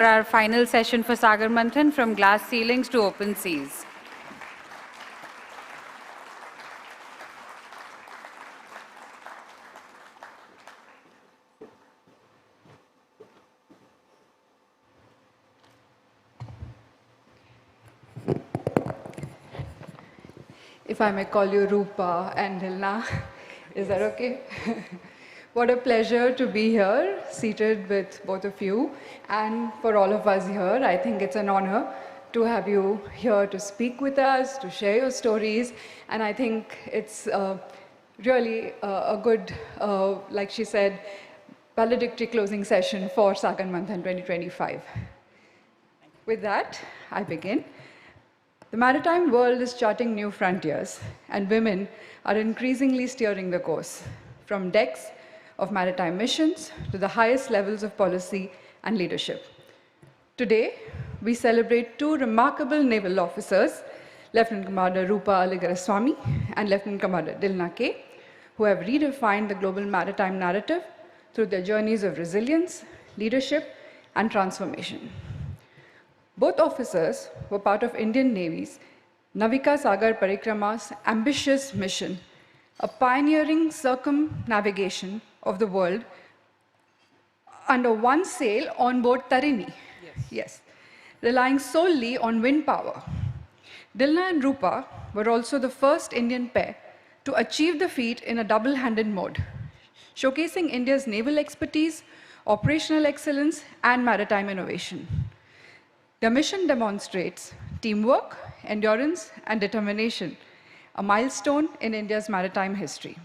Our final session for Sagarmanthan, from glass ceilings to open seas. If I may call you Roopa and Dilna, is that okay? What a pleasure to be here, seated with both of you. And for all of us here, I think it's an honor to have you here to speak with us, to share your stories. And I think it's really a good, like she said, valedictory closing session for Sagarmanthan 2025. With that, I begin. The maritime world is charting new frontiers, and women are increasingly steering the course, from decks of maritime missions to the highest levels of policy and leadership. Today, we celebrate two remarkable naval officers, Lieutenant Commander Roopa Alagirisamy and Lieutenant Commander Dilna K, who have redefined the global maritime narrative through their journeys of resilience, leadership, and transformation. Both officers were part of Indian Navy's Navika Sagar Parikrama's ambitious mission, a pioneering circumnavigation of the world under one sail on board Tarini. Yes, relying solely on wind power. Dilna and Roopa were also the first Indian pair to achieve the feat in a double-handed mode, showcasing India's naval expertise, operational excellence, and maritime innovation. The mission demonstrates teamwork, endurance, and determination, a milestone in India's maritime history.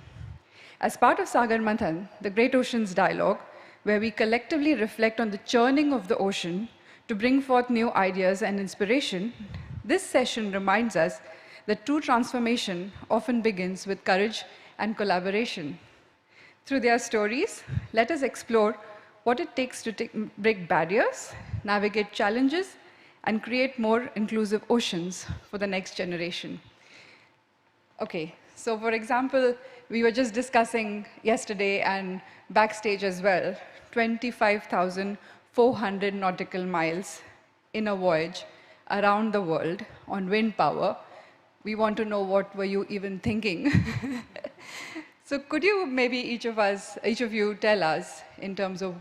As part of Sagarmanthan, the Great Oceans Dialogue, where we collectively reflect on the churning of the ocean to bring forth new ideas and inspiration, this session reminds us that true transformation often begins with courage and collaboration. Through their stories, let us explore what it takes to break barriers, navigate challenges, and create more inclusive oceans for the next generation. Okay, so for example, we were just discussing yesterday and backstage as well, 25,400 nautical miles in a voyage around the world on wind power. We want to know what were you even thinking? So could you maybe each of you tell us in terms of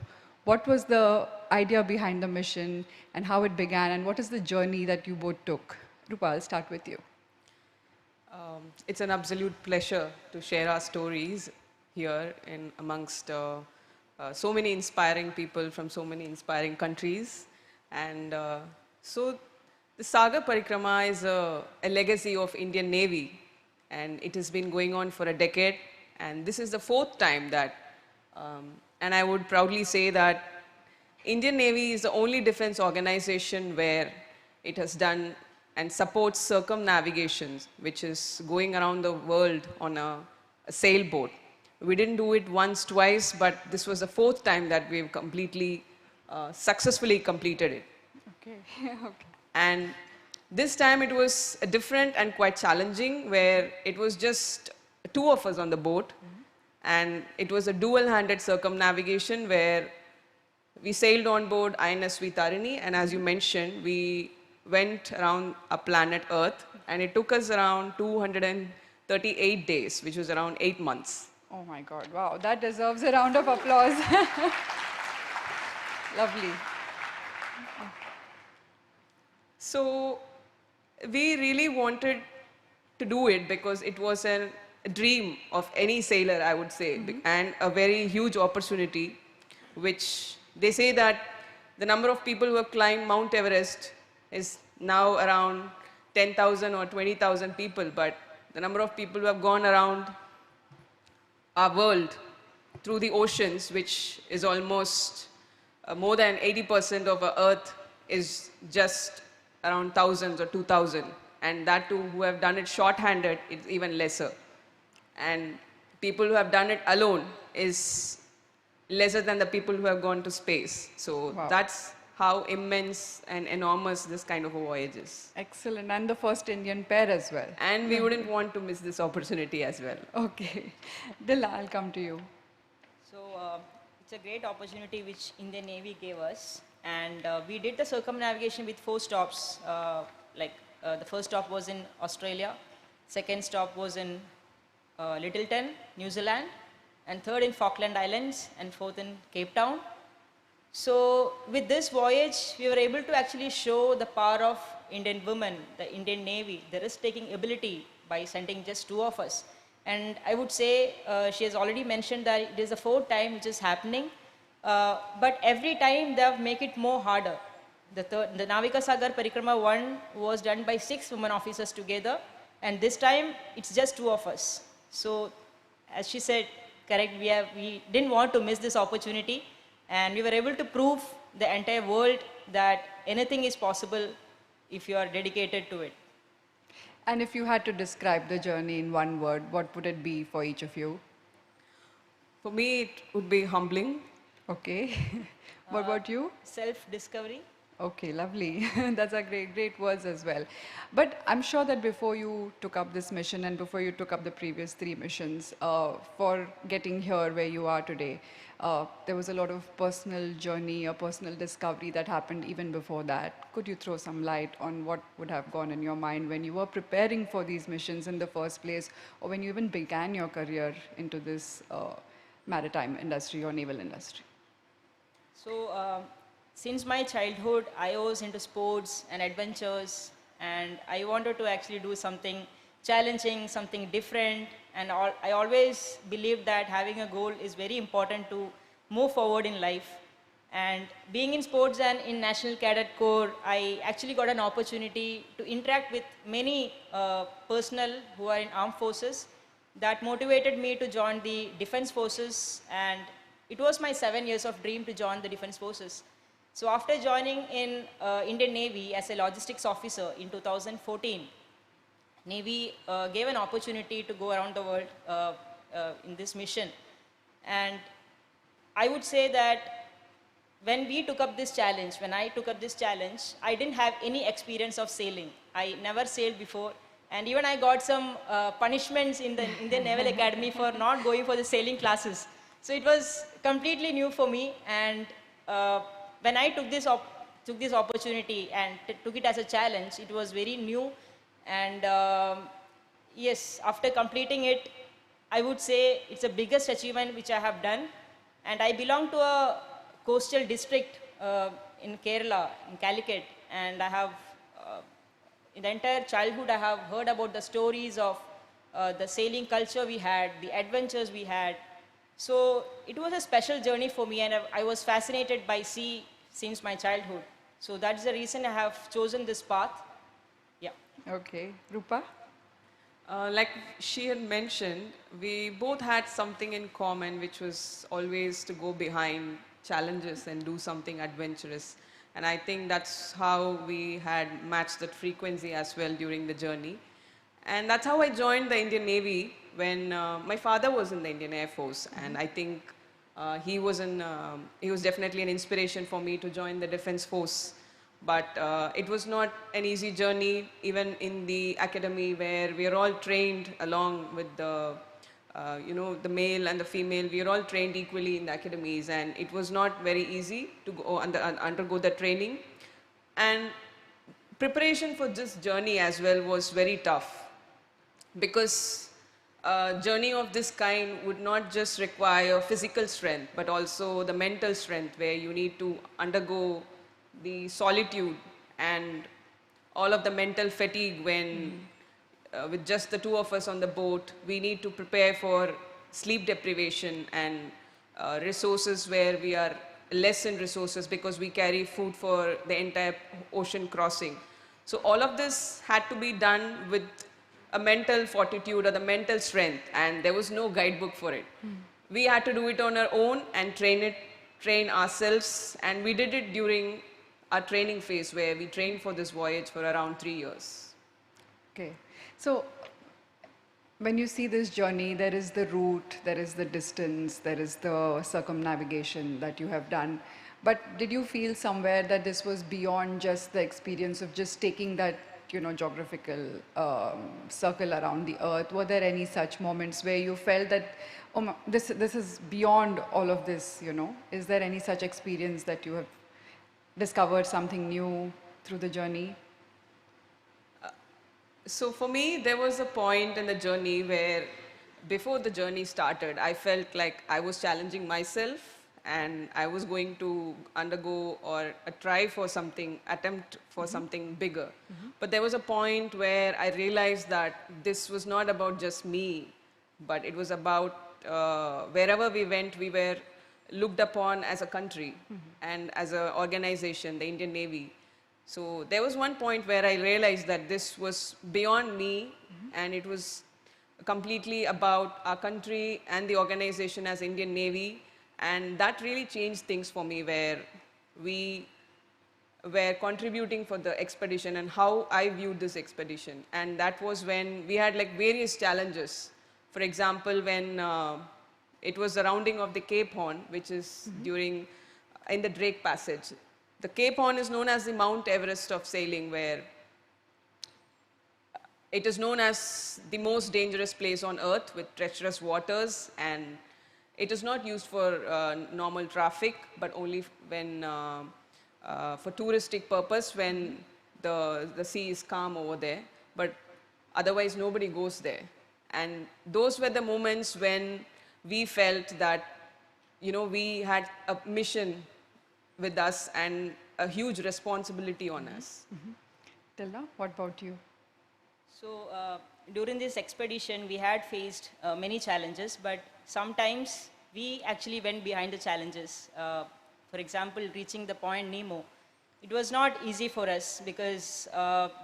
what was the idea behind the mission and how it began, and what is the journey that you both took? Roopa, I'll start with you. It's an absolute pleasure to share our stories here amongst so many inspiring people from so many inspiring countries. And so the Sagar Parikrama is a legacy of Indian Navy, and it has been going on for a decade. And this is the fourth time that, and I would proudly say that Indian Navy is the only defense organization where it has done and supports circumnavigations, which is going around the world on a sailboat. We didn't do it once, twice, but this was the fourth time that we've completely, successfully completed it. Okay. Okay. And this time it was different and quite challenging, where it was just two of us on the boat. And it was a dual-handed circumnavigation where we sailed on board INSV Tarini, and as you mentioned, we went around a planet Earth, and it took us around 238 days, which was around 8 months. Oh my God, wow, that deserves a round of applause. Lovely. So we really wanted to do it because it was a dream of any sailor, I would say, and a very huge opportunity, which they say that the number of people who have climbed Mount Everest is now around 10,000 or 20,000 people, but the number of people who have gone around our world through the oceans, which is almost more than 80% of our Earth, is just around thousands or 2,000. And that too, who have done it short-handed, it's even lesser. And people who have done it alone is lesser than the people who have gone to space. So wow. That's how immense and enormous this kind of a voyage is. Excellent, and the first Indian pair as well. And we wouldn't want to miss this opportunity as well. Okay. Dilna, I'll come to you. So it's a great opportunity which Indian Navy gave us and we did the circumnavigation with 4 stops. The first stop was in Australia, second stop was in Littleton, New Zealand, and third in Falkland Islands, and fourth in Cape Town. So with this voyage, we were able to actually show the power of Indian women, the Indian Navy, the risk-taking ability by sending just 2 of us. And I would say, she has already mentioned that it is the 4th time which is happening, but every time they have make it more harder. The Navika Sagar Parikrama 1 was done by 6 women officers together, and this time it's just 2 of us. So as she said, correct, we didn't want to miss this opportunity, and we were able to prove the entire world that anything is possible if you are dedicated to it. And if you had to describe the journey in one word, what would it be for each of you? For me, it would be humbling. Okay. What about you? Self-discovery. Okay, lovely. That's a great words as well. But I'm sure that before you took up this mission and before you took up the previous 3 missions, for getting here where you are today, there was a lot of personal journey or personal discovery that happened even before that. Could you throw some light on what would have gone in your mind when you were preparing for these missions in the first place, or when you even began your career into this maritime industry or naval industry? So, since my childhood, I was into sports and adventures, and I wanted to actually do something challenging, something different, and I always believed that having a goal is very important to move forward in life. And being in sports and in National Cadet Corps, I actually got an opportunity to interact with many personnel who are in armed forces. That motivated me to join the Defense Forces, and it was my 7 years of dream to join the Defense Forces. So after joining in Indian Navy as a logistics officer in 2014, Navy gave an opportunity to go around the world in this mission. And I would say that when we took up this challenge, when I took up this challenge, I didn't have any experience of sailing. I never sailed before. And even I got some punishments in the Indian Naval Academy for not going for the sailing classes. So it was completely new for me. And when I took this opportunity and took it as a challenge, it was very new. And yes, after completing it, I would say it's the biggest achievement which I have done. And I belong to a coastal district in Kerala, in Calicut. And I have, in the entire childhood, I have heard about the stories of the sailing culture we had, the adventures we had. So it was a special journey for me, and I was fascinated by sea since my childhood. So that's the reason I have chosen this path. Yeah. Okay. Roopa? Like she had mentioned, we both had something in common, which was always to go behind challenges and do something adventurous. And I think that's how we had matched that frequency as well during the journey. And that's how I joined the Indian Navy when my father was in the Indian Air Force. And I think he was definitely an inspiration for me to join the Defense Force. But it was not an easy journey, even in the academy where we are all trained along with the, the male and the female. We are all trained equally in the academies, and it was not very easy to go undergo the training. And preparation for this journey as well was very tough, because a journey of this kind would not just require physical strength, but also the mental strength, where you need to undergo the solitude and all of the mental fatigue when with just the 2 of us on the boat, we need to prepare for sleep deprivation and resources where we are less in resources because we carry food for the entire ocean crossing. So all of this had to be done with a mental fortitude or the mental strength, and there was no guidebook for it. We had to do it on our own and train ourselves, and we did it during our training phase, where we trained for this voyage for around 3 years. Okay. So when you see this journey, there is the route, there is the distance, there is the circumnavigation that you have done. But did you feel somewhere that this was beyond just the experience of just taking that, geographical circle around the earth? Were there any such moments where you felt that, oh, this is beyond all of this, Is there any such experience that you have discovered something new through the journey? So for me, there was a point in the journey where before the journey started, I felt like I was challenging myself and I was going to undergo or try for something, attempt for something bigger. But there was a point where I realized that this was not about just me, but it was about wherever we went, we were looked upon as a country and as an organization, the Indian Navy. So there was one point where I realized that this was beyond me and it was completely about our country and the organization as Indian Navy, and that really changed things for me, where we were contributing for the expedition and how I viewed this expedition. And that was when we had like various challenges. For example, when it was the rounding of the Cape Horn, which is during in the Drake Passage. The Cape Horn is known as the Mount Everest of sailing, where it is known as the most dangerous place on earth with treacherous waters, and it is not used for normal traffic, but only when for touristic purpose when the sea is calm over there. But otherwise nobody goes there. And those were the moments when we felt that, you know, we had a mission with us and a huge responsibility on us. Dilna, what about you? So during this expedition, we had faced many challenges, but sometimes we actually went behind the challenges. For example, reaching the point Nemo, it was not easy for us because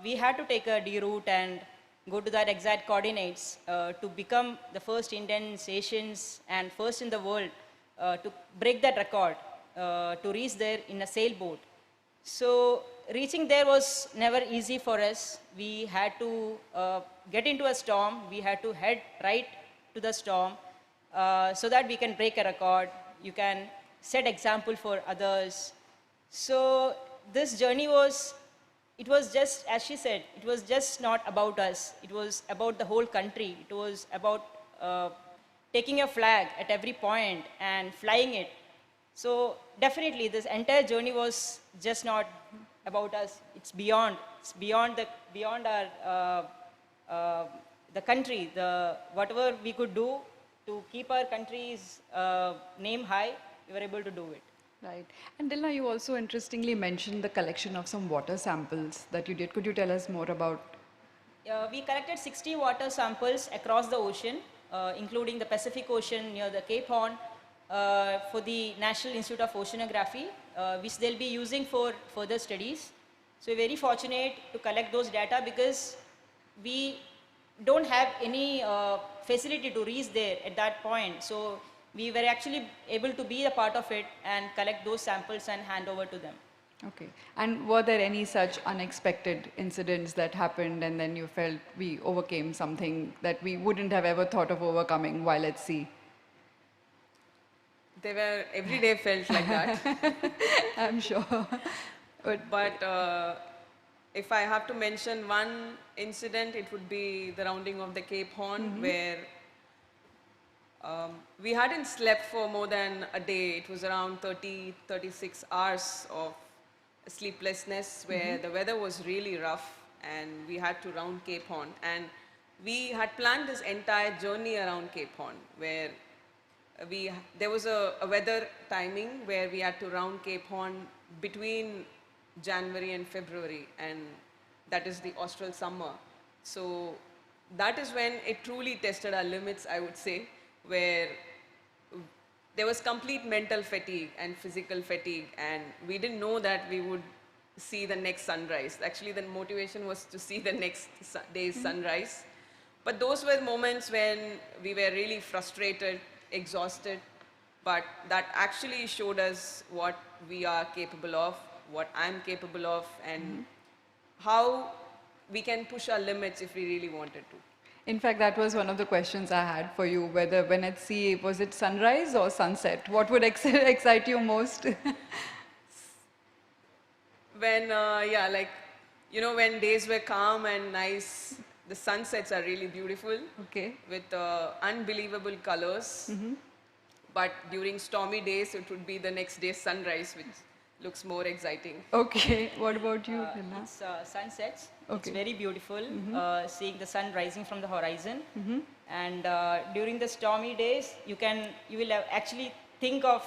we had to take a D route and go to that exact coordinates to become the first Indian Asians and first in the world to break that record, to reach there in a sailboat. So reaching there was never easy for us. We had to get into a storm. We had to head right to the storm so that we can break a record. You can set example for others. So this journey was, it was just, as she said, it was just not about us. It was about the whole country. It was about taking a flag at every point and flying it. So definitely this entire journey was just not about us. It's beyond our the country. Whatever we could do to keep our country's name high, we were able to do it. Right. And Dilna, you also interestingly mentioned the collection of some water samples that you did. Could you tell us more about? We collected 60 water samples across the ocean, including the Pacific Ocean near the Cape Horn, for the National Institute of Oceanography, which they'll be using for further studies. So we're very fortunate to collect those data because we don't have any facility to reach there at that point. So we were actually able to be a part of it and collect those samples and hand over to them. Okay. And were there any such unexpected incidents that happened and then you felt we overcame something that we wouldn't have ever thought of overcoming while at sea? They were, every day felt like that. I'm sure. But if I have to mention one incident, it would be the rounding of the Cape Horn, where we hadn't slept for more than a day. It was around 36 hours of sleeplessness, where the weather was really rough and we had to round Cape Horn. And we had planned this entire journey around Cape Horn, where there was a weather timing where we had to round Cape Horn between January and February, and that is the austral summer. So that is when it truly tested our limits, I would say, where there was complete mental fatigue and physical fatigue, and we didn't know that we would see the next sunrise. Actually, the motivation was to see the next day's sunrise. But those were moments when we were really frustrated, exhausted, but that actually showed us what we are capable of, what I'm capable of, and how we can push our limits if we really wanted to. In fact, that was one of the questions I had for you, whether when at sea, was it sunrise or sunset? What would excite you most? When, yeah, like, you know, when days were calm and nice, the sunsets are really beautiful. Okay. With unbelievable colors. But during stormy days, it would be the next day's sunrise, which looks more exciting. Okay, what about you, Dilna? It's sunsets. It's Okay. very beautiful, seeing the sun rising from the horizon. And during the stormy days, you will actually think of,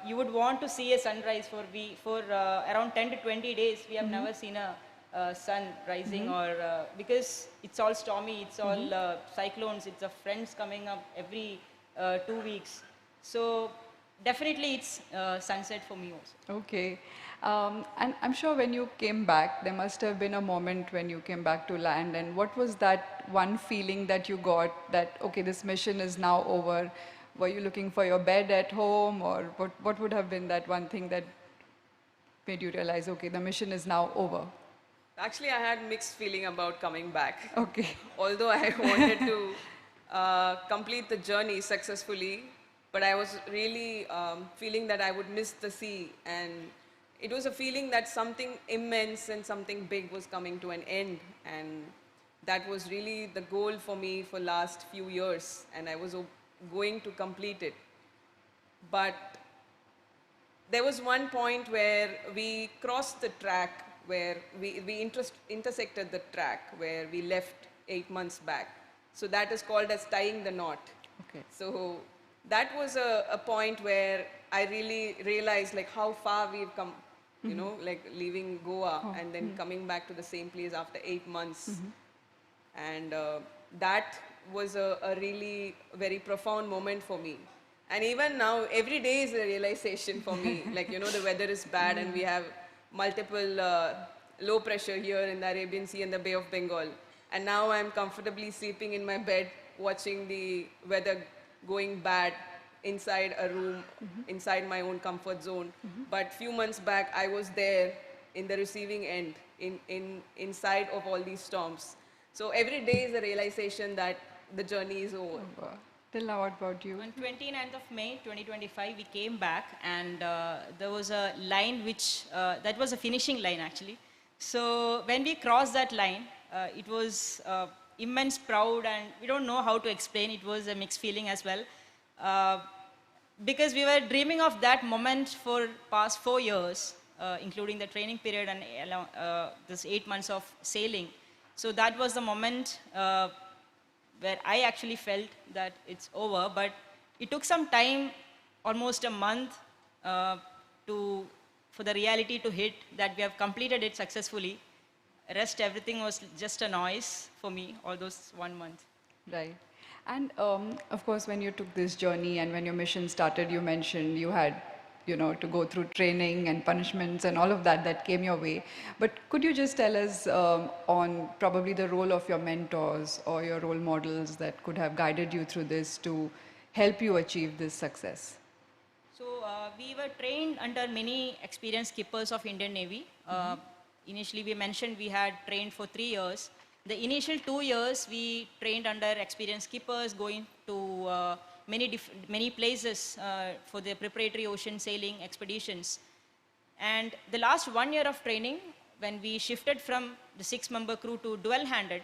you would want to see a sunrise for around 10 to 20 days. We have never seen a sun rising or, because it's all stormy, it's all cyclones, it's the friends coming up every 2 weeks. So definitely it's sunset for me also. Okay. And I'm sure when you came back, there must have been a moment when you came back to land. And what was that one feeling that you got that, okay, this mission is now over? Were you looking for your bed at home, or what would have been that one thing that made you realize, okay, the mission is now over? Actually, I had mixed feeling about coming back. Okay. Although I wanted to complete the journey successfully, but I was really feeling that I would miss the sea, and it was a feeling that something immense and something big was coming to an end, and that was really the goal for me for last few years, and I was going to complete it. But there was one point where we crossed the track, where we intersected the track where we left 8 months back. So that is called as tying the knot. Okay. So that was a point where I really realized like how far we've come, you know, like leaving Goa and then coming back to the same place after 8 months. And that was a really very profound moment for me. And even now, every day is a realization for me. Like, you know, the weather is bad and we have multiple low pressure here in the Arabian Sea and the Bay of Bengal. And now I'm comfortably sleeping in my bed, watching the weather going bad inside a room, inside my own comfort zone. But few months back, I was there in the receiving end, inside of all these storms. So every day is a realization that the journey is over. Dilna, what about you? On 29th of May 2025, we came back, and there was a line which, that was a finishing line actually. So when we crossed that line, it was immense proud, and we don't know how to explain. It was a mixed feeling as well. Because we were dreaming of that moment for past 4 years, including the training period and this 8 months of sailing. So that was the moment where I actually felt that it's over, but it took some time, almost a month, for the reality to hit that we have completed it successfully. Rest, everything was just a noise for me, all those 1 month. Right. And of course, when you took this journey and when your mission started, you mentioned you had, you know, to go through training and punishments and all of that that came your way. But could you just tell us on probably the role of your mentors or your role models that could have guided you through this to help you achieve this success? So we were trained under many experienced skippers of Indian Navy. Initially, we mentioned we had trained for 3 years. The initial 2 years, we trained under experienced skippers, going to many places for the preparatory ocean sailing expeditions. And the last 1 year of training, when we shifted from the 6-member crew to dual-handed,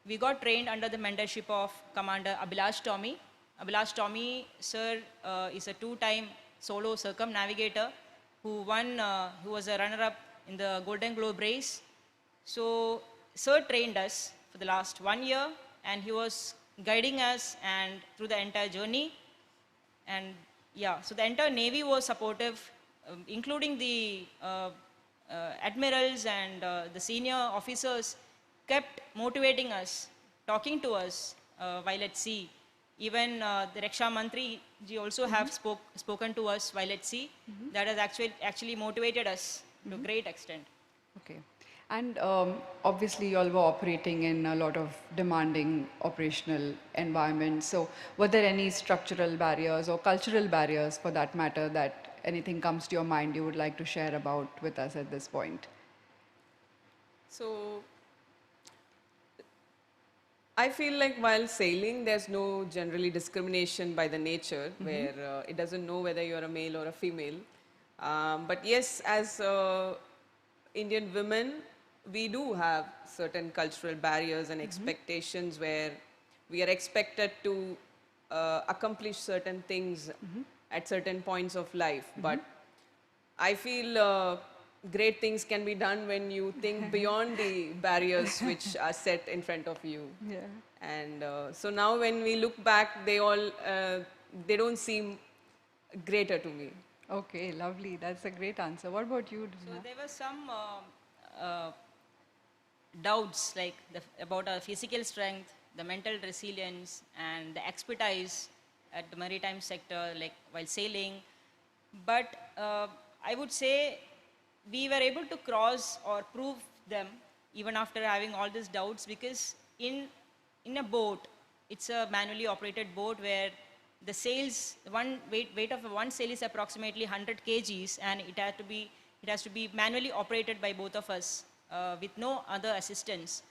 we got trained under the mentorship of Commander Abhilash Tommy. Abhilash Tommy, sir, is a 2-time solo circumnavigator who was a runner-up in the Golden Globe race. So, sir trained us for the last 1 year, and he was guiding us and through the entire journey. And yeah, so the entire Navy was supportive, including the admirals and the senior officers kept motivating us, talking to us while at sea. Even the Raksha Mantri ji also have spoken to us while at sea. That has actually motivated us to a great extent. Okay. And obviously, you all were operating in a lot of demanding operational environments. So, were there any structural barriers or cultural barriers, for that matter, that anything comes to your mind you would like to share about with us at this point? So I feel like while sailing, there's no generally discrimination by the nature, where it doesn't know whether you're a male or a female. But yes, as Indian women, we do have certain cultural barriers and expectations where we are expected to accomplish certain things at certain points of life. But I feel great things can be done when you think beyond the barriers which are set in front of you. Yeah. And so now when we look back, they don't seem greater to me. Okay, lovely. That's a great answer. What about you, So Dilna? there were some doubts like about our physical strength, the mental resilience, and the expertise at the maritime sector, like while sailing. But I would say we were able to cross or prove them even after having all these doubts, because in a boat, it's a manually operated boat where the sails, one weight of one sail is approximately 100 kgs, and it has to be manually operated by both of us with no other assistance.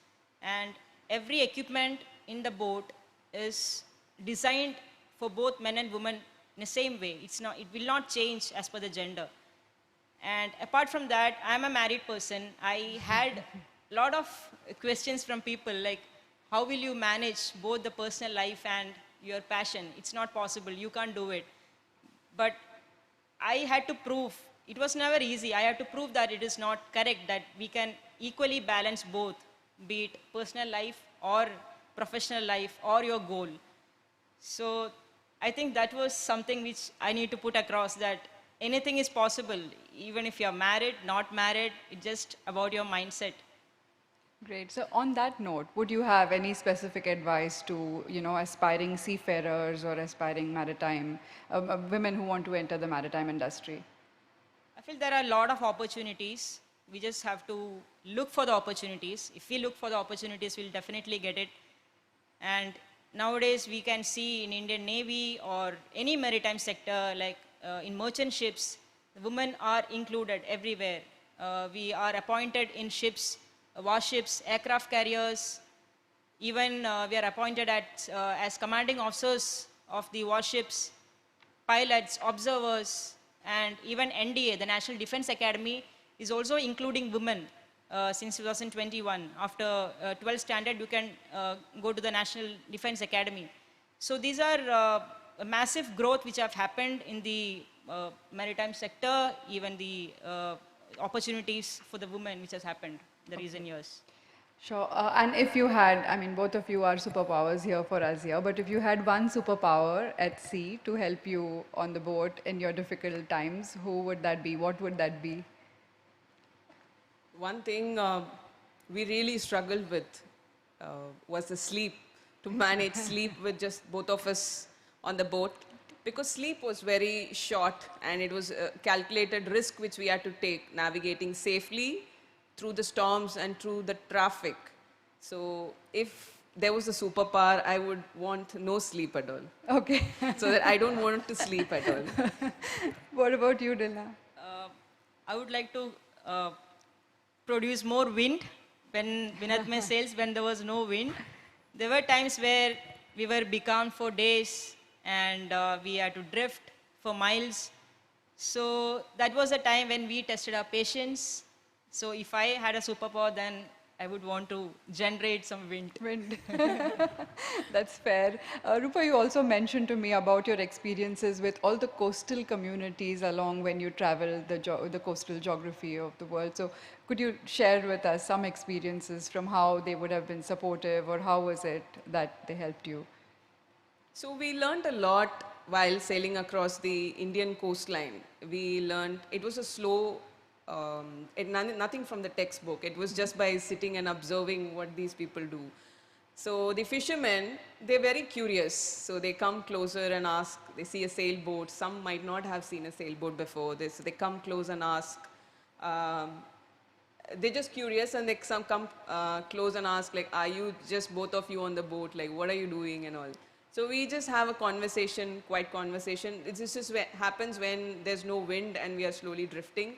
And every equipment in the boat is designed for both men and women in the same way. It will not change as per the gender. And apart from that, I'm a married person. I had a lot of questions from people like, how will you manage both the personal life and your passion? It's not possible. You can't do it. But I had to prove, it was never easy. I had to prove that it is not correct, that we can equally balance both, be it personal life or professional life or your goal. So I think that was something which I need to put across, that anything is possible, even if you're married, not married, it's just about your mindset. Great. So on that note, would you have any specific advice to, aspiring seafarers or aspiring maritime women who want to enter the maritime industry? I feel there are a lot of opportunities. We just have to look for the opportunities. If we look for the opportunities, we'll definitely get it. And nowadays, we can see in Indian Navy or any maritime sector, like in merchant ships, the women are included everywhere. We are appointed in ships, warships, aircraft carriers. Even we are appointed as commanding officers of the warships, pilots, observers, and even NDA, the National Defense Academy, is also including women since 2021. After 12th standard, you can go to the National Defense Academy. So these are a massive growth which have happened in the maritime sector, even the opportunities for the women which has happened in the recent years. Sure. And if you had, I mean, both of you are superpowers here for us here, but if you had one superpower at sea to help you on the boat in your difficult times, who would that be? What would that be? One thing we really struggled with was the sleep, to manage sleep with just both of us on the boat, because sleep was very short and it was a calculated risk which we had to take, navigating safely through the storms and through the traffic. So if there was a superpower, I would want no sleep at all. Okay. So that I don't want to sleep at all. What about you, Dilna? I would like to produce more wind when Vinatme sails, when there was no wind. There were times where we were becalmed for days and we had to drift for miles. So that was a time when we tested our patience. So if I had a superpower, then I would want to generate some wind. Wind. That's fair. Roopa, you also mentioned to me about your experiences with all the coastal communities along when you travel the coastal geography of the world. So could you share with us some experiences from how they would have been supportive, or how was it that they helped you? So we learned a lot while sailing across the Indian coastline. We learned, it was a slow, nothing from the textbook. It was just by sitting and observing what these people do. So the fishermen, they're very curious. So they come closer and ask, they see a sailboat. Some might not have seen a sailboat before this. So they come close and ask. They're just curious, and some come close and ask, like, are you just both of you on the boat? Like, what are you doing and all? So we just have a conversation, quiet conversation. This just happens when there's no wind and we are slowly drifting.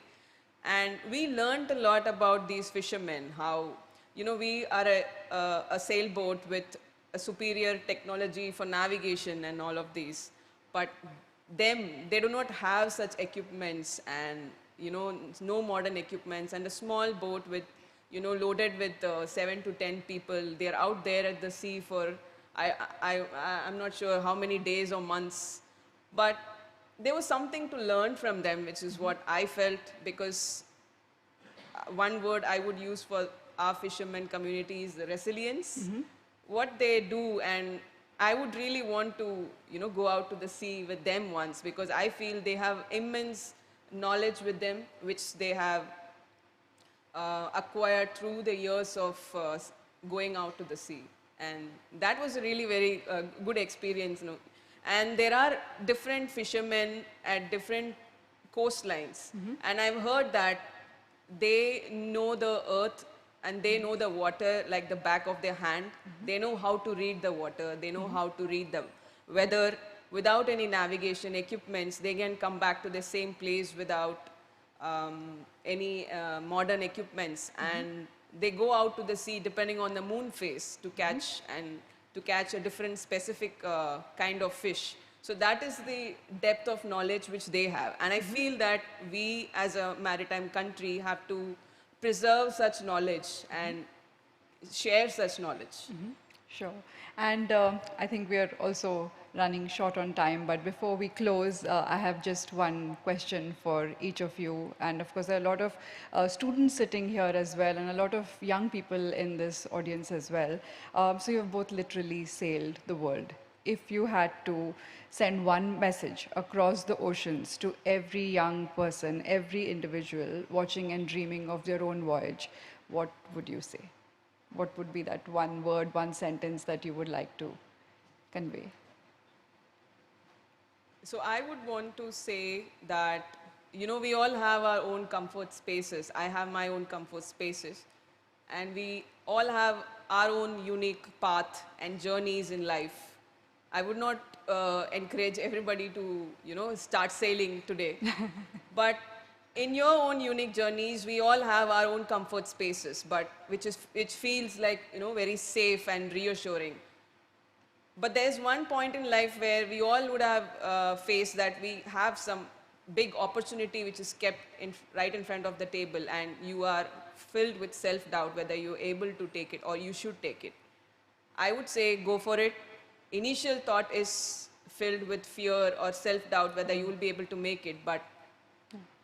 And we learned a lot about these fishermen, how, we are a sailboat with a superior technology for navigation and all of these. But they do not have such equipments and, no modern equipments, and a small boat with, loaded with 7 to 10 people. They're out there at the sea for, I'm not sure how many days or months. But there was something to learn from them, which is what I felt, because one word I would use for our fishermen community is the resilience. What they do, and I would really want to, go out to the sea with them once, because I feel they have immense knowledge with them, which they have acquired through the years of going out to the sea. And that was a really very good experience. And there are different fishermen at different coastlines. And I've heard that they know the earth and they know the water like the back of their hand. They know how to read the water. They know how to read the weather. Without any navigation equipments, they can come back to the same place without any modern equipments, and they go out to the sea depending on the moon phase to catch a different specific kind of fish. So that is the depth of knowledge which they have, and I feel that we as a maritime country have to preserve such knowledge and share such knowledge. Sure. And I think we are also running short on time, but before we close, I have just one question for each of you. And of course, there are a lot of students sitting here as well, and a lot of young people in this audience as well. So you've both literally sailed the world. If you had to send one message across the oceans to every young person, every individual watching and dreaming of their own voyage, what would you say? What would be that one word, one sentence that you would like to convey? So I would want to say that, we all have our own comfort spaces. I have my own comfort spaces. And we all have our own unique path and journeys in life. I would not encourage everybody to, start sailing today. But in your own unique journeys, we all have our own comfort spaces, but which feels like, very safe and reassuring. But there's one point in life where we all would have faced that we have some big opportunity which is kept right in front of the table, and you are filled with self-doubt whether you're able to take it or you should take it. I would say go for it. Initial thought is filled with fear or self-doubt whether you will be able to make it, but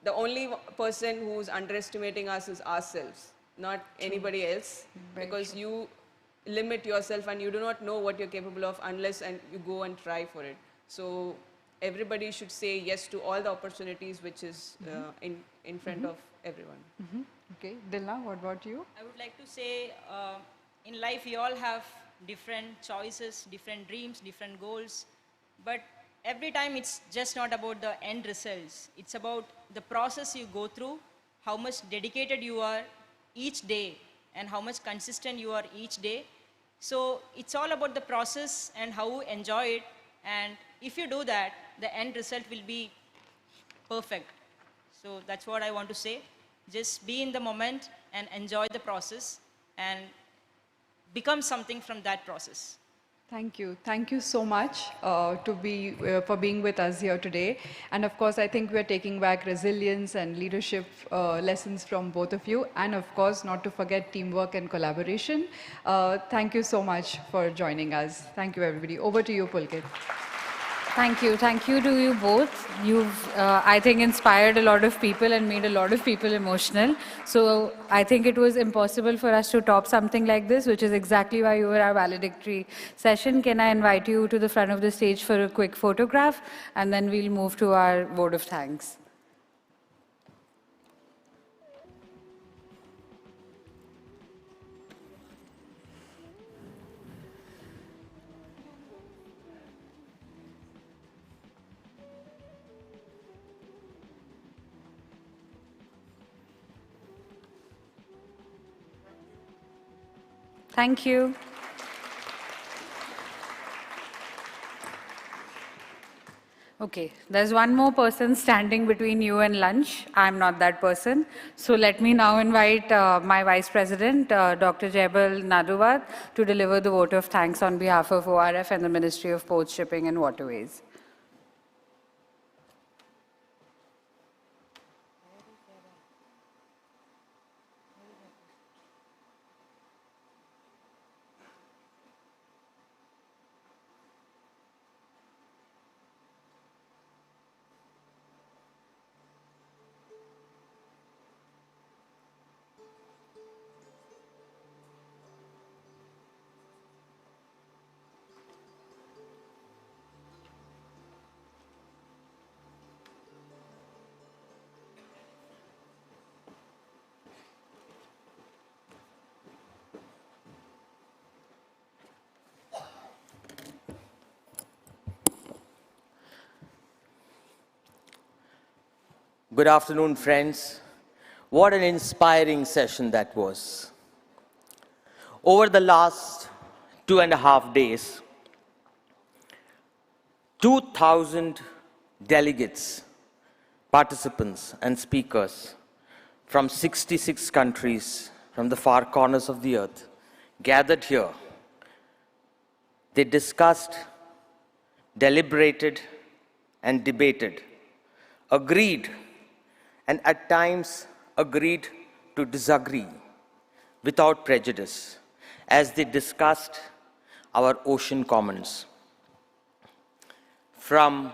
the only person who's underestimating us is ourselves, not anybody else, because you limit yourself and you do not know what you're capable of unless and you go and try for it. So everybody should say yes to all the opportunities which is in front of everyone. Okay, Dilna, what about you? I would like to say, in life we all have different choices, different dreams, different goals, but every time it's just not about the end results. It's about the process you go through, how much dedicated you are each day, and how much consistent you are each day. So it's all about the process and how you enjoy it. And if you do that, the end result will be perfect. So that's what I want to say. Just be in the moment and enjoy the process and become something from that process. Thank you. Thank you so much for being with us here today. And of course, I think we're taking back resilience and leadership lessons from both of you. And of course, not to forget teamwork and collaboration. Thank you so much for joining us. Thank you, everybody. Over to you, Pulkit. Thank you. Thank you to you both. You've, I think, inspired a lot of people and made a lot of people emotional. So I think it was impossible for us to top something like this, which is exactly why you were our valedictory session. Can I invite you to the front of the stage for a quick photograph? And then we'll move to our vote of thanks. Thank you. Okay, there's one more person standing between you and lunch. I'm not that person. So let me now invite my Vice President, Dr. Jaybal Naduwat, to deliver the vote of thanks on behalf of ORF and the Ministry of Ports, Shipping and Waterways. Good afternoon, friends. What an inspiring session that was. Over the last 2.5 days, 2,000 delegates, participants, and speakers from 66 countries from the far corners of the earth gathered here. They discussed, deliberated, and debated, agreed, and at times agreed to disagree without prejudice as they discussed our ocean commons. From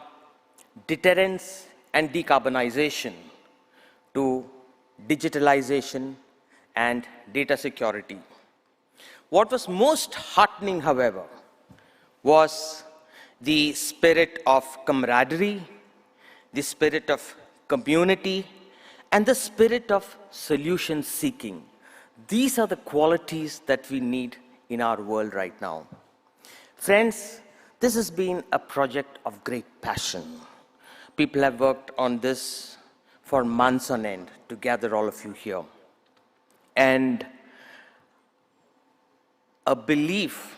deterrence and decarbonization to digitalization and data security. What was most heartening, however, was the spirit of camaraderie, the spirit of community, and the spirit of solution seeking. These are the qualities that we need in our world right now. Friends, this has been a project of great passion. People have worked on this for months on end to gather all of you here. And a belief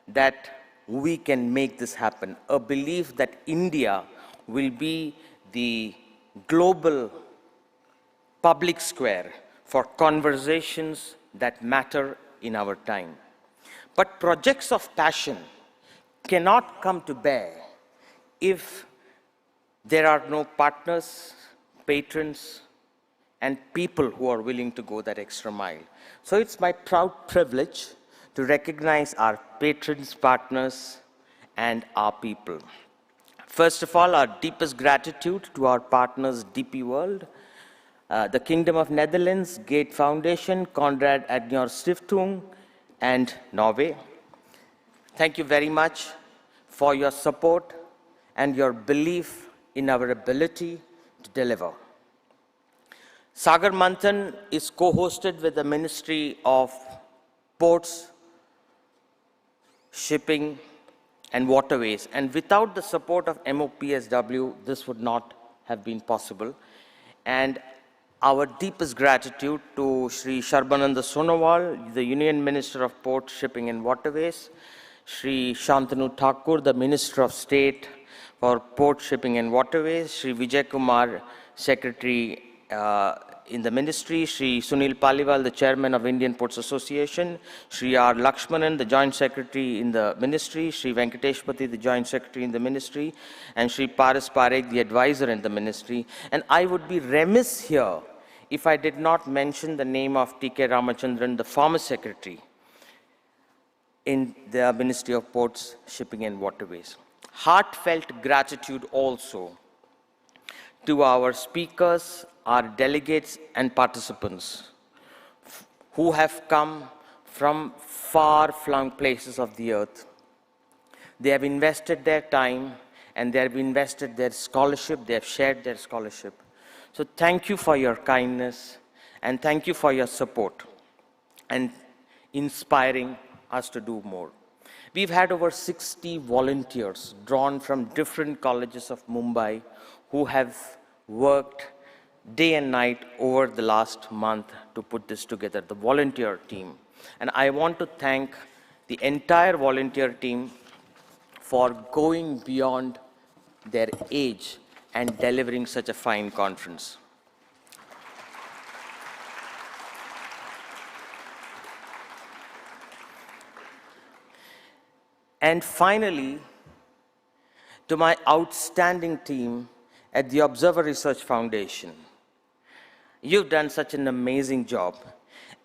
that we can make this happen, a belief that India will be the global public square for conversations that matter in our time. But projects of passion cannot come to bear if there are no partners, patrons, and people who are willing to go that extra mile. So it's my proud privilege to recognize our patrons, partners, and our people. First of all, our deepest gratitude to our partners, DP World, the Kingdom of Netherlands, Gate Foundation, Konrad Adenauer Stiftung, and Norway. Thank you very much for your support and your belief in our ability to deliver. Sagarmanthan is co-hosted with the Ministry of Ports, Shipping, and Waterways. And without the support of MOPSW, this would not have been possible. And our deepest gratitude to Shri Sarbananda Sonowal, the Union Minister of Ports, Shipping and Waterways, Shri Shantanu Thakur, the Minister of State for Port, Shipping and Waterways, Shri Vijay Kumar, Secretary in the Ministry, Shri Sunil Paliwal, the Chairman of Indian Ports Association, Shri R. Lakshmanan, the Joint Secretary in the Ministry, Shri Venkateshpati, the Joint Secretary in the Ministry, and Shri Paras Parekh, the Advisor in the Ministry. And I would be remiss here if I did not mention the name of T.K. Ramachandran, the former Secretary in the Ministry of Ports, Shipping and Waterways. Heartfelt gratitude also to our speakers, our delegates and participants who have come from far-flung places of the earth. They have invested their time and they have invested their scholarship, they have shared their scholarship. So thank you for your kindness and thank you for your support and inspiring us to do more. We've had over 60 volunteers drawn from different colleges of Mumbai who have worked day and night over the last month to put this together, the volunteer team. And I want to thank the entire volunteer team for going beyond their age and delivering such a fine conference. And finally, to my outstanding team at the Observer Research Foundation. You've done such an amazing job.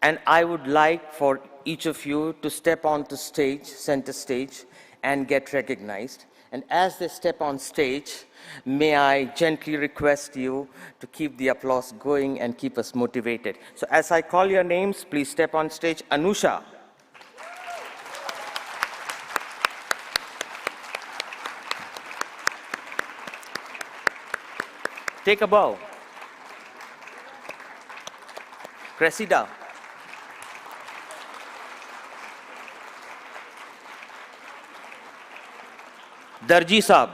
And I would like for each of you to step onto stage, center stage, and get recognized. And as they step on stage, may I gently request you to keep the applause going and keep us motivated. So as I call your names, please step on stage. Anusha. Take a bow. Cressida. Darji Saab.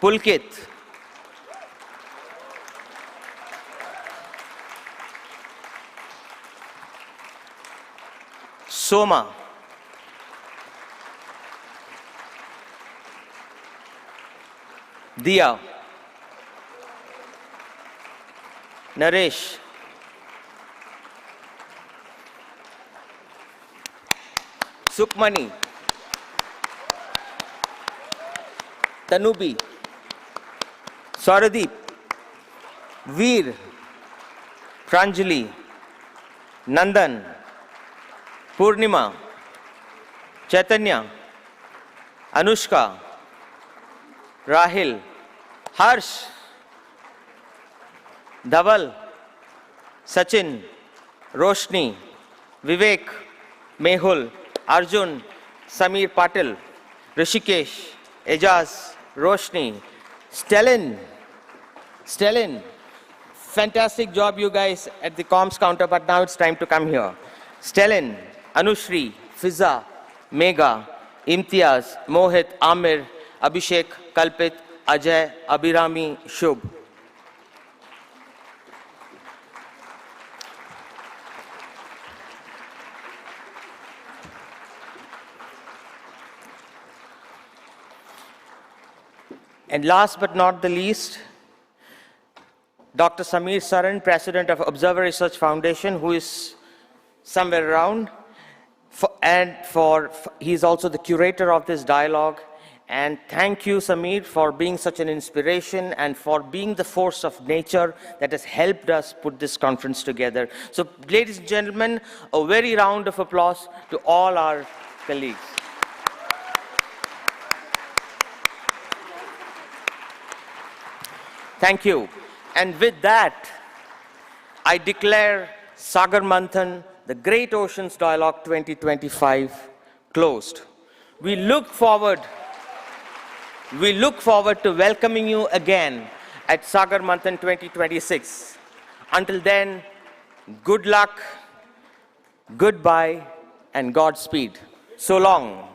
Pulkit. Soma, Diya, Naresh, Sukmani, Tanubi, Sauradeep, Veer, Pranjali, Nandan, Purnima, Chaitanya, Anushka, Rahil, Harsh, Dhaval, Sachin, Roshni, Vivek, Mehul, Arjun, Samir Patil, Rishikesh, Ejaz, Roshni, Stellin. Fantastic job, you guys, at the comms counter, but now it's time to come here. Stellin, Anushri, Fiza, Megha, Imtiaz, Mohit, Amir, Abhishek, Kalpit, Ajay, Abhirami, Shubh. And last but not the least, Dr. Samir Saran, President of Observer Research Foundation, who is somewhere around, he's also the curator of this dialogue. And thank you, Samir, for being such an inspiration and for being the force of nature that has helped us put this conference together. So, ladies and gentlemen, a very round of applause to all our colleagues. Thank you. And with that, I declare Sagarmanthan, the Great Oceans Dialogue 2025, closed. We look forward to welcoming you again at Sagarmanthan 2026. Until then, good luck, goodbye, and Godspeed. So long.